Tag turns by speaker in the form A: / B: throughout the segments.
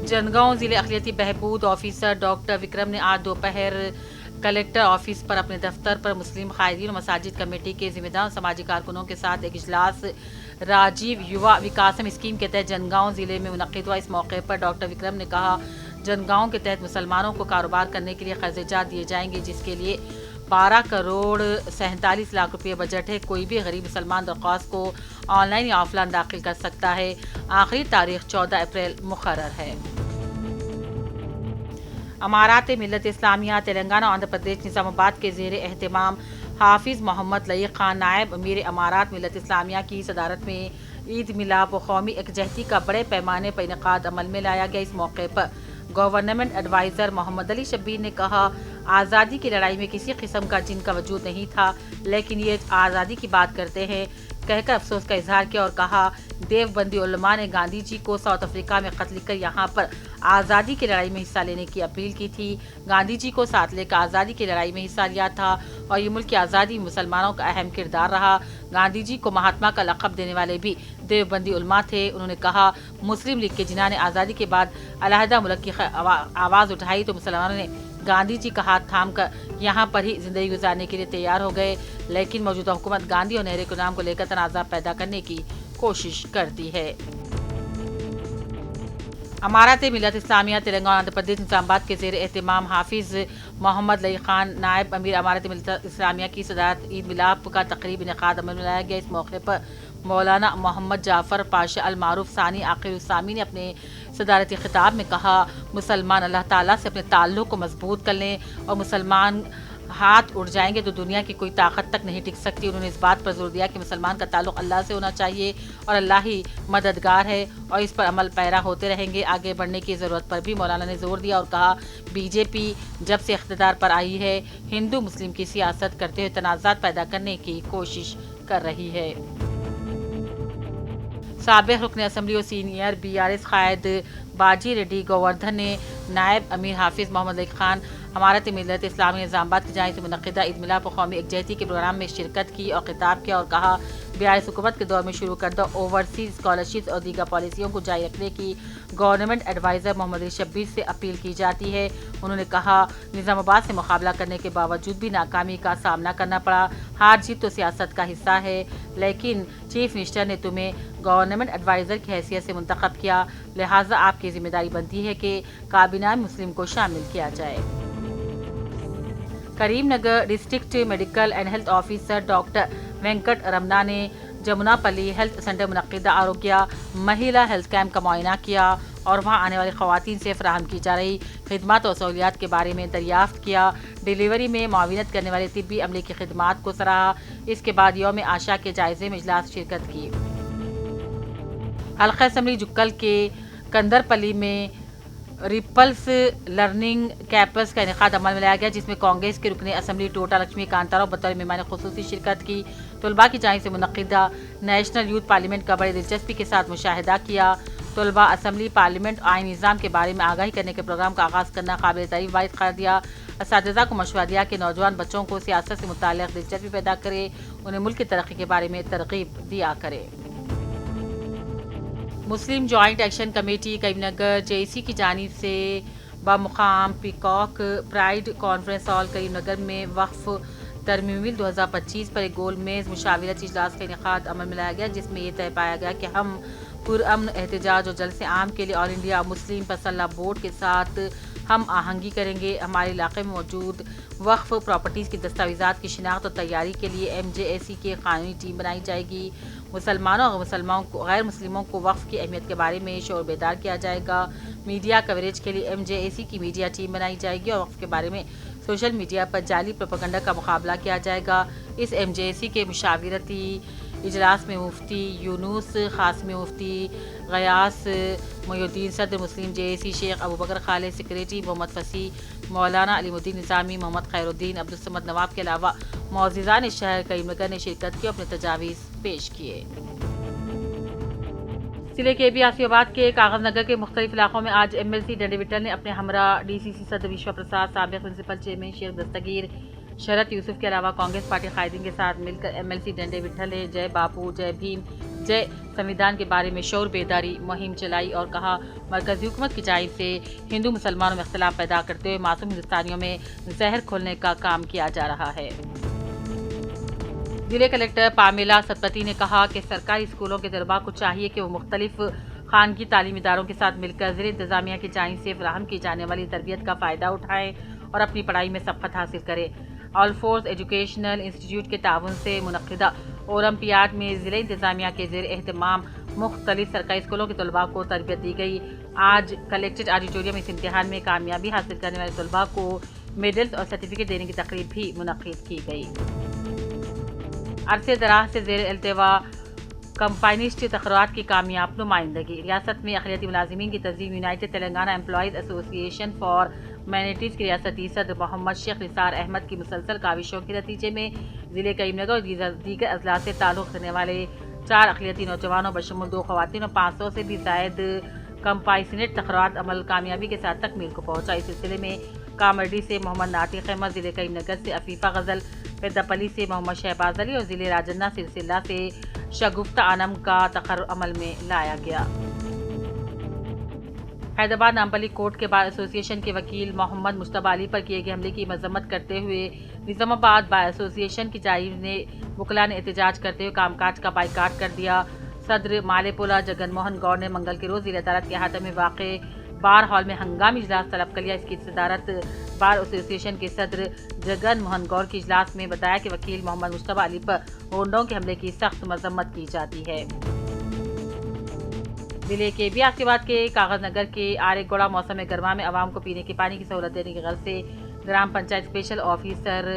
A: जंदगांव जिले अखिलती बहबूद officer doctor Vikram ने आज दोपहर कलेक्टर ऑफिस पर अपने दफ्तर पर मुस्लिम कायदीन और मसाजिद कमेटी के जिम्मेदार समाजी कारकुनों के साथ एक इजलास राजीव युवा विकासम स्कीम के तहत जंदगांव जिले में मुनक्किद हुआ। इस मौके पर डॉक्टर विक्रम ने कहा, जंदगांव के तहत मुसलमानों को कारोबार करने के लिए कर्जेजात दिए जाएंगे, जिसके लिए 12 करोड़ 47 लाख रुपये बजट है। कोई भी गरीब मुसलमान दरख्वास्त को ऑनलाइन या ऑफलाइन दाखिल कर सकता है। आखिरी तारीख 14 अप्रैल मुकर्रर है। अमारात मिल्लत इस्लामिया तेलंगाना और आंध्र प्रदेश निजामाबाद के ज़ेर एहतमाम हाफिज़ मोहम्मद लईक खान नायब अमीर अमारात मिल्लत इस्लामिया की सदारत में ईद मिलाद व कौमी यकजहती का बड़े पैमाने पर इनेकाद अमल में लाया गया। इस मौके पर गवर्नमेंट एडवाइज़र मोहम्मद अली शब्बीर ने कहा, आज़ादी की लड़ाई में किसी किस्म का जिन का वजूद नहीं था, लेकिन ये आज़ादी की बात करते हैं, कहकर अफसोस का इजहार किया और कहा, देवबंदी उलमा ने गांधी जी को साउथ अफ्रीका में खत लिखकर यहाँ पर आज़ादी की लड़ाई में हिस्सा लेने की अपील की थी। गांधी जी को साथ लेकर आज़ादी की लड़ाई में हिस्सा लिया था और ये मुल्क की आज़ादी में मुसलमानों का अहम किरदार रहा। गांधी जी को महात्मा का लक़ब देने वाले भी देवबंदी उलमा थे। उन्होंने कहा, मुस्लिम लीग के जिन्होंने आज़ादी के बाद अलहदा मुल्क की आवाज़ उठाई तो मुसलमानों ने गांधी जी का हाथ थाम कर यहाँ पर ही ज़िंदगी गुजारने के लिए तैयार हो गए, लेकिन मौजूदा हुकूमत गांधी और नेहरू के नाम को लेकर तनाज़ा पैदा करने की कोशिश करती है। अमारात मिल्लत इस्लामिया तेलंगाना आंध्र प्रदेश निजामाबाद के ज़ेर एहतमाम हाफिज़ मोहम्मद लईक खान नायब अमीर अमारात मिल्लत इस्लामिया की सदारत ईद मिलाद का तकरीब इनेकाद अमल में लाया गया। इस मौके पर मौलाना मोहम्मद जाफ़र पाशा अल मारूफ सानी आखिर उसामी ने अपने सदारती खिताब में कहा, मुसलमान अल्लाह ताला से अपने ताल्लुक़ को मजबूत कर लें और मुसलमान हाथ उठ जाएंगे तो दुनिया की कोई ताकत तक नहीं टिक सकती। उन्होंने इस बात पर जोर दिया कि मुसलमान का ताल्लुक़ अल्लाह से होना चाहिए और अल्लाह ही मददगार है और इस पर अमल पैरा होते रहेंगे। आगे बढ़ने की ज़रूरत पर भी मौलाना ने जोर दिया और कहा, बीजेपी जब से इख्तिदार पर आई है, हिंदू मुस्लिम की सियासत करते हुए तनाज़ात पैदा करने की कोशिश कर रही है। साबिक़ रुकन असम्बली और सीनियर BRS कायद बाजी रेड्डी गोवर्धन ने नायब अमीर हाफिज़ मोहम्मद लईक खान अमारात मिल्लत इस्लामिया निजामाबाद की जानिब से मुनक़्क़िदा ईद मिलाद व कौमी यकजहती के प्रोग्राम में शिरकत की और खिताब किया और कहा, BRS हुकूमत के दौर में शुरू करदा ओवरसीज स्कॉलरशिप और दीगर पॉलिसियों को जारी रखने की गवर्नमेंट एडवाइज़र मोहम्मद अली शब्बीर से अपील की जाती है। उन्होंने कहा, निजामाबाद से मुकाबला करने के बावजूद भी नाकामी का सामना करना पड़ा। हार जीत तो सियासत का हिस्सा है, लेकिन चीफ मिनिस्टर ने तुम्हें गवर्नमेंट एडवाइज़र की हैसियत से मुंतखब किया, लिहाजा आपकी जिम्मेदारी बनती है कि काबीना में मुस्लिम को शामिल किया जाए। Karimnagar district medical and health officer doctor Venkat Ramana ने जमुनापल्ली हेल्थ सेंटर मुनक़्क़िदा आरोग्य महिला हेल्थ कैंप का मुआयना किया और वहां आने वाली ख़वातीन से फराहम की जा रही खिदमत और सहूलियात के बारे में दरियाफ्त किया। डिलीवरी में मुआविनत करने वाले तिब्बी अमले की खिदमात को सराहा। इसके बाद यौम आशा के जायजे में इजलास शिरकत की। हल्का असम्बली जुक्कल के कंदरपल्ली में रिपल्स लर्निंग कैंपस का इनेकाद अमल में लाया गया, जिसमें कांग्रेस के रुकने असम्बली टोटा लक्ष्मी कांताराव बतौर मेहमान खुसूसी शिरकत की। तलबा की जानिब से मुनक़्क़िदा नेशनल यूथ पार्लियामेंट का बड़ी दिलचस्पी के साथ मुशाहिदा किया। तलबा असम्बली पार्लियामेंट आईन निज़ाम के बारे में आगाही करने के प्रोग्राम का आगाज़ करना काबिल तारीफ़ वाहिद करार दिया। असातिज़ा को मशवरा दिया कि नौजवान बच्चों को सियासत से मुताल्लिक़ दिलचस्पी पैदा करे, उन्हें मुल्क की तरक्की के बारे में तरग़ीब दिया करे। Muslim joint action committee Karimnagar JC की जानिब से बमुकाम peacock pride conference hall Karimnagar में वक्फ तरमीम 2025 पर एक गोल मेज़ मुशावरती इजलास का इनेकाद अमल में लाया गया, जिसमें यह तय पाया गया कि हम पुरअमन एहतजाज और जलसे आम के लिए ऑल इंडिया मुस्लिम पसल्ला बोर्ड के साथ हम आहंगी करेंगे। हमारे इलाके में मौजूद वक्फ प्रॉपर्टीज़ की दस्तावेज़ात की शिनाख्त और तैयारी के लिए MJAC की कानूनी टीम बनाई जाएगी। मुसलमानों और गैर मुस्लिमों को वक्फ की अहमियत के बारे में शोर बेदार किया जाएगा। मीडिया कवरेज के लिए MJAC की मीडिया टीम बनाई जाएगी और वक्फ के बारे में सोशल मीडिया पर जाली प्रोपेगेंडा का मुकाबला किया जाएगा। इस MJAC के मुशावरती इजलास में मुफ्ती यूनुस खासमी, मुफ्ती गयास मोहुद्दीन सदर मुस्लिम JAC, शेख अबू बकर खालिद सेक्रेटरी, मोहम्मद फसी, मौलाना अलीमुद्दीन निज़ामी, मोहम्मद खैरुद्दीन, अब्दुल समद नवाब के अलावा मौज़िज़ान शहर करीमनगर ने शिरकत की और अपने तजावीज़ पेश किए। जिले के आसिफाबाद के कागज नगर के मुख्तलिफ इलाकों में आज MLC डंडी विट्टल ने अपने हमरा DCC सदर विश्वा प्रसाद, साबिक़ प्रिंसिपल चेयरमैन शेख दस्तगीर, शरद यूसुफ के अलावा कांग्रेस पार्टी कायदीन के साथ मिलकर एमएलसी डंडे विठल है जय बापू जय भीम जय संविधान के बारे में शोर बेदारी मुहिम चलाई और कहा मरकजी हुकूमत की जानिब से हिंदू मुसलमानों में इख्तिलाफ पैदा करते हुए मासूम हिंदुस्तानियों में जहर खोलने का काम किया जा रहा है। जिले कलेक्टर पामेला सतपथी ने कहा कि सरकारी स्कूलों के तलबा को चाहिए कि वो मुख्तलिफ खानगी तालीमी इदारों के साथ मिलकर ज़िले इंतजामिया की जानिब से फराहम की जाने वाली तरबियत का फ़ायदा उठाएँ और अपनी पढ़ाई में सबकत हासिल करें। ऑल फोर्स एजुकेशनल इंस्टीट्यूट के ताउन से मुनक़िदा ओलंपियाड में ज़िले इंतजामिया के ज़ेर एहतमाम मुख्तलिफ सरकारी स्कूलों के तलबा को तरबियत दी गई। आज कलेक्ट्रेट ऑडिटोरियम इस इम्तिहान में कामयाबी हासिल करने वाले तलबा को मेडल्स और सर्टिफिकेट देने की तकरीब भी मुनक़िद की गई। अरसे दराज से ज़ेर अल्तवा कंपाइनिस्ट तक़र्रात की कामयाब नुमाइंदगी। रियासत में अक़लियती मुलाज़िमीन की तंजीम united Telangana employees association for minorities के रियासती सदर मोहम्मद शेख निसार अहमद की मुसलसल काविशों के नतीजे में ज़िले करीमनगर और दीगर अजला से ताल्लुक़ रखने वाले 4 अक़लियती नौजवानों बशमूल 2 ख़वातीन और 500 से भी ज़ायद कंपाइनेट तक़र्रात अमल कामयाबी के साथ तकमील को पहुँचा। इस सिलसिले में कामर्डी से मोहम्मद नातिक अहमद, ज़िले करीमनगर से अफीफ़ा गज़ल, पेद्दापल्ली से मोहम्मद शहबाज अली और ज़िले राजन्ना सिलसिला से शगुफ्ता आनम का तक़र्रुर अमल में लाया गया। हैदराबाद नामपल्ली कोर्ट के बार एसोसिएशन के वकील मोहम्मद मुश्तबा अली पर किए गए हमले की मजम्मत करते हुए निज़ामाबाद बार एसोसिएशन की जानिब ने वकला ने एहतजाज करते हुए कामकाज का बाइकाट कर दिया। सदर मालेपुरा जगन मोहन गौड़ ने मंगल के रोज़ ज़िला अदालत के अहाते में वाक़े बार हॉल में हंगामी इजलास तलब कर लिया। इसकी सदारत बार एसोसिएशन के सदर जगन मोहन गौड़ की इजलास में बताया कि वकील मोहम्मद मुश्तबा अली पर होंडों के हमले की सख्त मजम्मत की जाती है। जिले के बियासीबाद के कागज नगर के आरेगोड़ा मौसम गर्मा में आवाम को पीने के पानी की सहूलत देने की गर्ज से gram panchayat special officer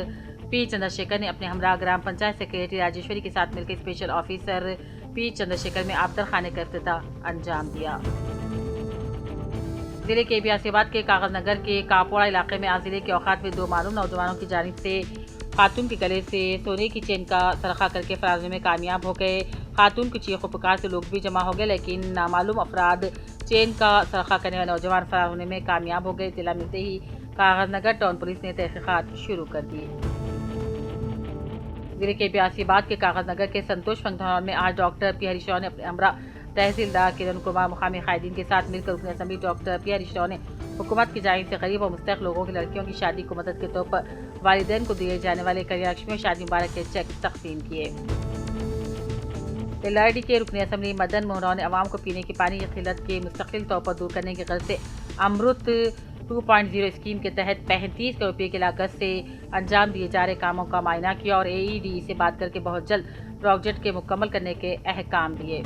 A: P Chandrashekar ने अपने हमरा ग्राम पंचायत सेक्रेटरी राजेश्वरी के साथ मिलकर स्पेशल ऑफिसर पी चंद्रशेखर में आबतर खाने का इफ्तिताह अंजाम दिया। जिले के बियासीबाद के कागज नगर के कापोड़ा इलाके में आज जिले के औकात में 2 मालूम नौजवानों की जानिब से खातून के गले से सोने की चेन का सरखा करके फरार होने में कामयाब हो गए। खातून की चीख पुकार से लोग भी जमा हो गए, लेकिन नामालूम अफराद चेन का सरखा करने वाले नौजवान फरार होने में कामयाब हो गए। इत्तला मिलते ही कागज नगर टाउन पुलिस ने तहकीकात शुरू कर दी। जिले के बियासीबाद के कागज नगर के संतोष फंक्शन हॉल में आज डॉक्टर पी हरीश राव ने अपने हमरा तहसीलदार किरण कुमार मुकामी कायदीन के साथ मिलकर रुकन assembly doctor P Harish Rao ने हुकूमत की जानिब से गरीब और मुस्तहक लोगों की लड़कियों की शादी को मदद के तौर पर वालिदैन को दिए जाने वाले कल्याणलक्ष्मी और शादी मुबारक के चेक तकसीम किए। एलआरडी के रुकन असम्बली मदन मोहन ने अवाम को पीने के पानी की किल्लत के मुस्तकिल तौर पर दूर करने की गर्ज से अमृत 2.0 स्कीम के तहत 35 करोड़ रुपये की लागत से अंजाम दिए जा रहे कामों का मायना किया और AED से बात करके बहुत जल्द प्रोजेक्ट के मुकम्मल करने के अहकाम दिए।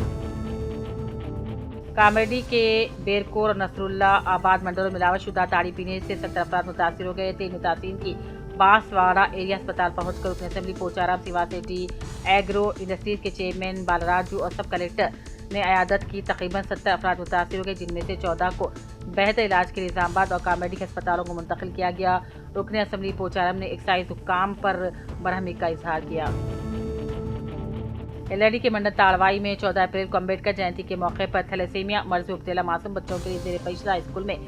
A: कामेडी के बेरकोर और नसरुल्ला आबाद मंडलों में मिलावटशुदा ताड़ी पीने से 70 अफराद मुतासिर हो गए थे। मुतासिरीन की बांसवाड़ा एरिया अस्पताल पहुंचकर रुकन असम्बली पोचाराम सिवा सिटी एग्रो इंडस्ट्रीज के चेयरमैन बालाराजू और सब कलेक्टर ने अयादत की। तकरीबन 70 अफराद मुतासिर हो गए, जिनमें से 14 को बेहतर इलाज के लिए निज़ामाबाद और कामेडी के अस्पतालों को मुंतकिल किया गया। रुकन असम्बली पोचाराम ने एक्साइज हुक्काम पर बरहमी का इजहार किया। एलआरडी के मंडल ताड़वाई में 14 अप्रैल को अम्बेडकर जयंती के मौके पर थैलेसीमिया मर्ज से मुब्तला मासूम बच्चों के लिए ज़ेरे फैसला स्कूल में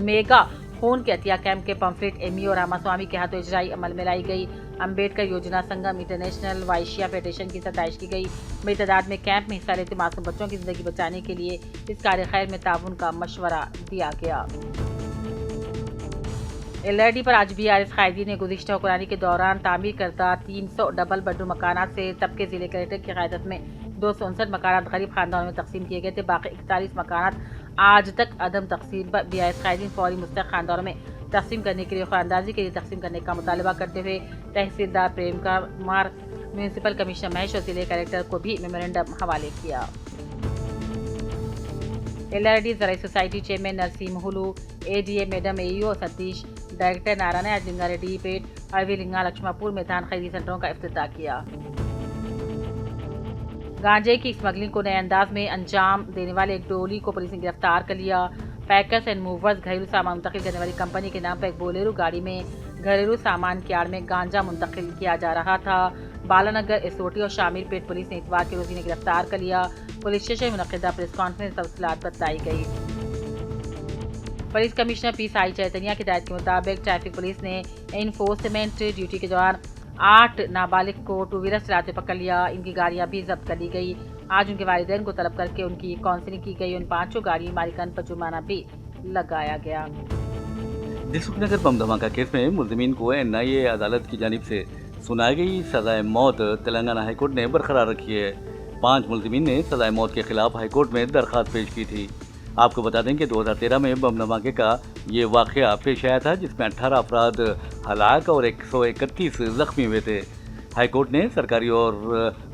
A: मेगा खून के अतिया कैंप के पंफलेट एमईओ रामास्वामी के हाथों इजराई अमल में लाई गई। अम्बेडकर योजना संगम इंटरनेशनल वाइशिया फेडरेशन की सताइश की गई। बड़ी तादाद में कैंप में हिस्सा लेते मासूम बच्चों की जिंदगी बचाने के लिए इस कार्य खैर में ताउन का मशवरा दिया गया। एलआरडी पर आज BRS कायदीन ने गुज़िश्ता हुक्मरानी के दौरान तामीर करदा 300 डबल बेडरूम मकानात से तबके जिले कलेक्टर की क़यादत में 259 मकानात गरीब खानदानों में तकसीम किए गए थे। बाकी 41 मकानात आज तक अदम तकसीम पर BRS कायदीन फौरी मुस्तहक़ खानदानों में तकसीम करने के लिए ख़ुरानंदाज़ी के लिए तकसीम करने का मुतालबा करते हुए तहसीलदार प्रेम कुमार, म्यूनसिपल कमिश्नर महेश और जिले कलेक्टर को भी मेमोरेंडम हवाले किया। एलआरडी ज़राई society chairman Narasimhulu, ADA madam AEO Satish, director Narayan अजिंगा रेड्डी पेट, अरविलिंगा लक्ष्मापुर में धान खरीदी सेंटरों का इफ्तिताह किया। गांजे की स्मगलिंग को नए अंदाज में अंजाम देने वाले एक डोली को पुलिस ने गिरफ्तार कर लिया। पैकर्स एंड मूवर्स घरेलू सामान मुंतकिल करने वाली कंपनी के नाम पर एक बोलेरो गाड़ी में घरेलू सामान की आड़ में गांजा मुंतकिल किया जा रहा था। बालानगर एसओटी और शामिर पेट पुलिस ने इतवार के रोज इन्हें गिरफ्तार कर लिया। पुलिस स्टेशन में मुनक़िदा प्रेस कॉन्फ्रेंस तफसीलात बताई गई। पुलिस कमिश्नर पी साई चैतन्य की हिदायत के मुताबिक ट्रैफिक पुलिस ने एनफोर्समेंट ड्यूटी के दौरान 8 नाबालिग को टू व्हीलर चलाते पकड़ लिया। इनकी गाड़ियां भी जब्त कर ली गई। आज उनके वालिदैन को तलब करके उनकी काउंसलिंग की गई। उन 5 गाड़ी मालिकान पर जुर्माना भी लगाया गया।
B: दिलसुख नगर बम धमाका केस में मुलजिमीन को एनआईए अदालत की जानिब से सुनाई गई सजाए मौत तेलंगाना हाईकोर्ट ने बरकरार रखी है। 5 मुलजिमीन ने सजाए मौत के खिलाफ हाईकोर्ट में दरख्वास्त पेश की थी। आपको बता दें कि 2013 में बम धमाके का ये वाक़या पेश आया था, जिसमें 18 अफराद हलाक और 131 जख्मी हुए थे। हाईकोर्ट ने सरकारी और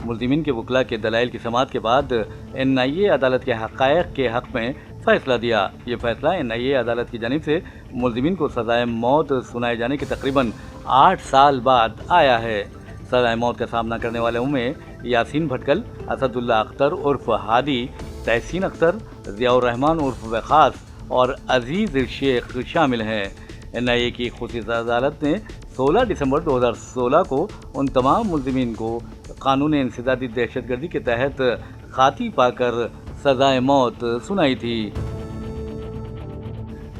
B: मुलजिमीन के वकला के दलाइल की समाअत के बाद एनआईए अदालत के हक़ाइक़ के हक़ में फ़ैसला दिया। ये फैसला एनआईए अदालत की जानिब से मुलजिमीन को सज़ाए मौत सुनाए जाने के तकरीबन 8 साल बाद आया है। सज़ाए मौत का सामना करने वालों में यासीन भटकल, असदुल्ला अख्तर उर्फ हादी, तहसीन अख्तर, ज़ियाउर रहमान उर्फ वखास और अजीज़ शेख शामिल हैं। एनआईए की खुसूसी अदालत ने 16 दिसंबर 2016 को उन तमाम मुलजिमीन को कानून इंसदादी दहशतगर्दी के तहत खाती पाकर सजाए मौत सुनाई थी।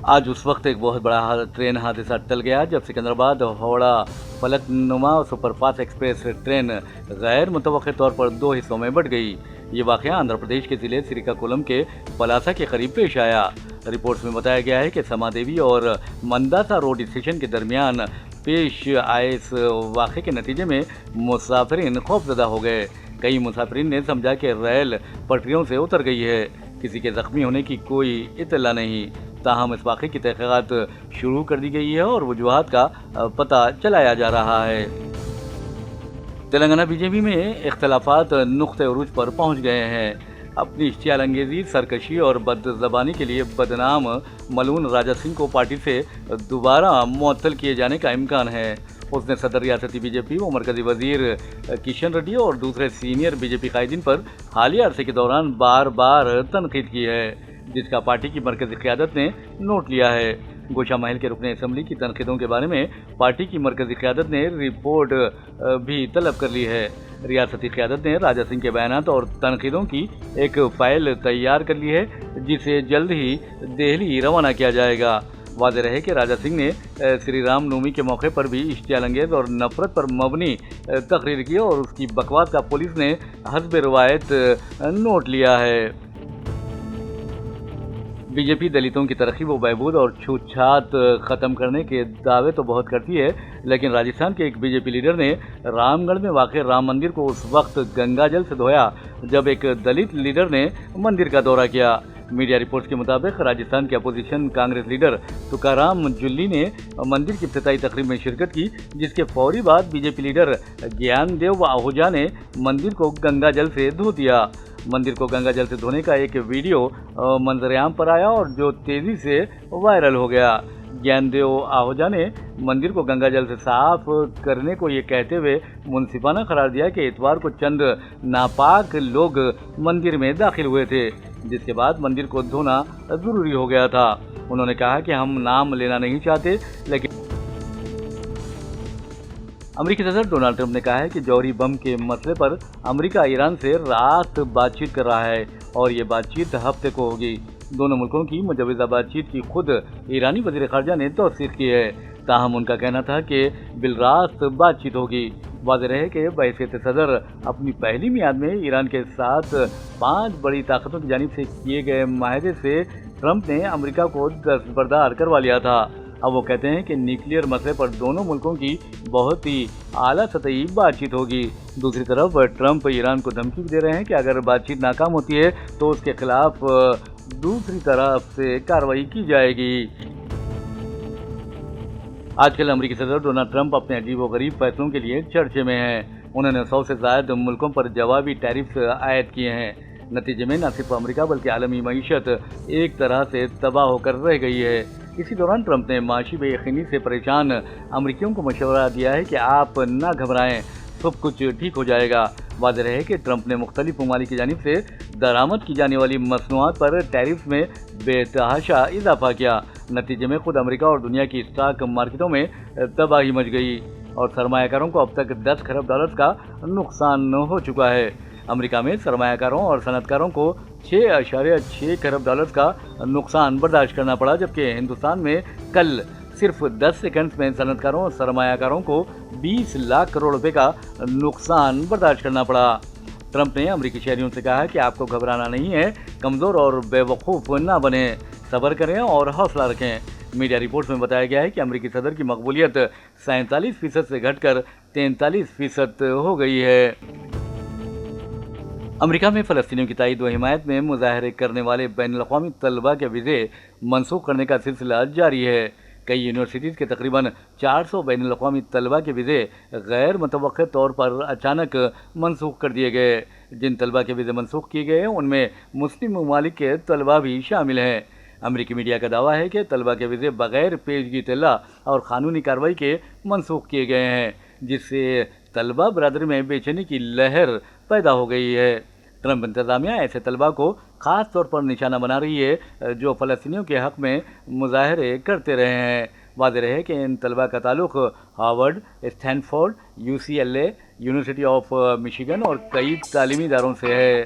B: आज उस वक्त एक बहुत बड़ा ट्रेन हादसा टल गया जब Secunderabad Howrah Falaknuma superfast express train गैर मुतवक्के तौर पर 2 हिस्सों में बंट गई। ये वाक़या आंध्र प्रदेश के ज़िले श्रीकाकुलम के पलासा के करीब पेश आया। रिपोर्ट्स में बताया गया है कि समादेवी और मंदासा रोड स्टेशन के दरमियान पेश आए इस वाक़े के नतीजे में मुसाफिरीन खौफजदा हो गए। कई मुसाफिरीन ने समझा कि रेल पटरियों से उतर गई है। किसी के ज़ख्मी होने की कोई इत्तला नहीं। ताहम इस वाक़े की तहक़ीक़ात शुरू कर दी गई है और वजूहात का पता चलाया जा रहा है। तेलंगाना बीजेपी में इख्तलाफात नुक़्ते उरूज पर पहुँच गए हैं। अपनी इश्तियाल अंगेज़ी, सरकशी और बदज़बानी के लिए बदनाम मलून राजा सिंह को पार्टी से दोबारा मुअत्तल किए जाने का इम्कान है। उसने सदर रियासती बीजेपी व मरकज़ी वज़ीर किशन रेड्डी और दूसरे सीनियर बीजेपी कायदीन पर हालिया अरसे के दौरान बार बार तनक़ीद की है, जिसका पार्टी की मरकज़ी क़यादत ने नोट लिया है। गोशा महल के रुकने असम्बली की तनक़ीदों के बारे में पार्टी की मरकज़ी क़यादत ने रिपोर्ट भी तलब कर ली है। रियासती क़यादत ने राजा सिंह के बयानात और तनक़ीदों की एक फ़ाइल तैयार कर ली है, जिसे जल्द ही दिल्ली रवाना किया जाएगा। वाज़ेह रहे कि राजा सिंह ने श्री राम नवमी के मौके पर भी इश्तियाल अंगेज़ और नफ़रत पर मबनी तकरीर की और उसकी बकवास का पुलिस ने हस्ब रिवायत नोट लिया है। बीजेपी दलितों की तरक्की व बहबूद और छूत-छात ख़त्म करने के दावे तो बहुत करती है, लेकिन राजस्थान के एक बीजेपी लीडर ने रामगढ़ में वाक़े राम मंदिर को उस वक्त गंगा जल से धोया जब एक दलित लीडर ने मंदिर का दौरा किया। मीडिया रिपोर्ट्स के मुताबिक राजस्थान के अपोजिशन कांग्रेस लीडर तुकाराम जुल्ली ने मंदिर की इफ्तिताई तकरीब में शिरकत की, जिसके फौरी बाद बीजेपी लीडर ज्ञानदेव आहूजा ने मंदिर को गंगा जल से धो दिया। मंदिर को गंगा जल से धोने का एक वीडियो मंजर-ए-आम पर आया और जो तेज़ी से वायरल हो गया। ज्ञानदेव आहूजा ने मंदिर को गंगा जल से साफ करने को ये कहते हुए मुनसिफाना करार दिया कि इतवार को चंद नापाक लोग मंदिर में दाखिल हुए थे, जिसके बाद मंदिर को धोना ज़रूरी हो गया था। उन्होंने कहा कि हम नाम लेना नहीं चाहते, लेकिन अमेरिकी सदर डोनाल्ड ट्रंप ने कहा है कि जौहरी बम के मसले पर अमेरिका ईरान से रात बातचीत कर रहा है और ये बातचीत हफ्ते को होगी। दोनों मुल्कों की मुजवज़ा बातचीत की खुद ईरानी वज़ीर ख़ारजा ने तौसीक़ की है। ताहम उनका कहना था कि बिलरास्त बातचीत होगी। वाज़ेह रहे कि बहैसियत सदर अपनी पहली मियाद में ईरान के साथ 5 बड़ी ताकतों की जानिब से किए गए माहदे से ट्रंप ने अमेरिका को दस्तबरदार करवा लिया था। अब वो कहते हैं कि न्यूक्लियर मसले पर दोनों मुल्कों की बहुत ही आला सतही बातचीत होगी। दूसरी तरफ ट्रंप ईरान को धमकी दे रहे हैं कि अगर बातचीत नाकाम होती है तो उसके खिलाफ दूसरी तरफ से कार्रवाई की जाएगी। आजकल अमेरिकी सदर डोनाल्ड ट्रंप अपने अजीबोगरीब फैसलों के लिए चर्चे में हैं। उन्होंने 100 से ज़ायद मुल्कों पर जवाबी टैरिफ आयद किए हैं। नतीजे में न सिर्फ अमेरिका बल्कि आलमी मईशत एक तरह से तबाह होकर रह गई है। इसी दौरान ट्रंप ने माशी बेयकीनी से परेशान अमेरिकियों को मशवरा दिया है कि आप ना घबराएं, सब कुछ ठीक हो जाएगा। वाज़ेह रहे कि ट्रंप ने मुख्तलिफ ममालिक की जानिब से दरामद की जाने वाली मसनूआत पर टैरिफ में बेतहाशा इजाफा किया। नतीजे में खुद अमेरिका और दुनिया की स्टॉक मार्केटों में तबाही मच गई और सरमायाकारों को अब तक 10 खरब डॉलर्स का नुकसान हो चुका है। अमेरिका में सरमायाकारों और सनतकारों को $6.6 खरब का नुकसान बर्दाश्त करना पड़ा, जबकि हिंदुस्तान में कल सिर्फ 10 सेकंड्स में सनतकारों और सरमायाकारों को 20 लाख करोड़ रुपए का नुकसान बर्दाश्त करना पड़ा। ट्रंप ने अमेरिकी शहरियों से कहा कि आपको घबराना नहीं है, कमज़ोर और बेवकूफ़ ना बने, सब्र करें और हौसला रखें। मीडिया रिपोर्ट्स में बताया गया है कि अमेरिकी सदर की मकबूलियत 47% से घटकर 43% हो गई है। अमेरिका में फ़लस्तीनियों की ताईद व हिमायत में मुजाहरे करने वाले बैनुल-अक़वामी तलबा के वीज़े मनसूख करने का सिलसिला जारी है। कई यूनिवर्सिटीज़ के तकरीबन 400 बैनुल-अक़वामी तलबा के वीज़े गैर मुतवक्किर तौर पर अचानक मनसूख कर दिए गए। जिन तलबा के वीज़े मनसूख किए गए उनमें मुस्लिम ममालिक के तलबा भी शामिल हैं। अमेरिकी मीडिया का दावा है कि तलबा के वीज़े बग़ैर पेशगी इत्तला और क़ानूनी कार्रवाई के मनसूख किए गए हैं, जिससे तलबा बरादरी में बेचैनी की लहर पैदा हो गई है। ट्रंप इंतज़ामिया ऐसे तलबा को ख़ास तौर पर निशाना बना रही है जो फ़लस्तीनियों के हक़ में मुज़ाहरे करते रहे हैं। वाज़ेह है कि इन तलबा का ताल्लुक़ Harvard, Stanford, UCLA, university of Michigan और कई तालीमी इदारों से है।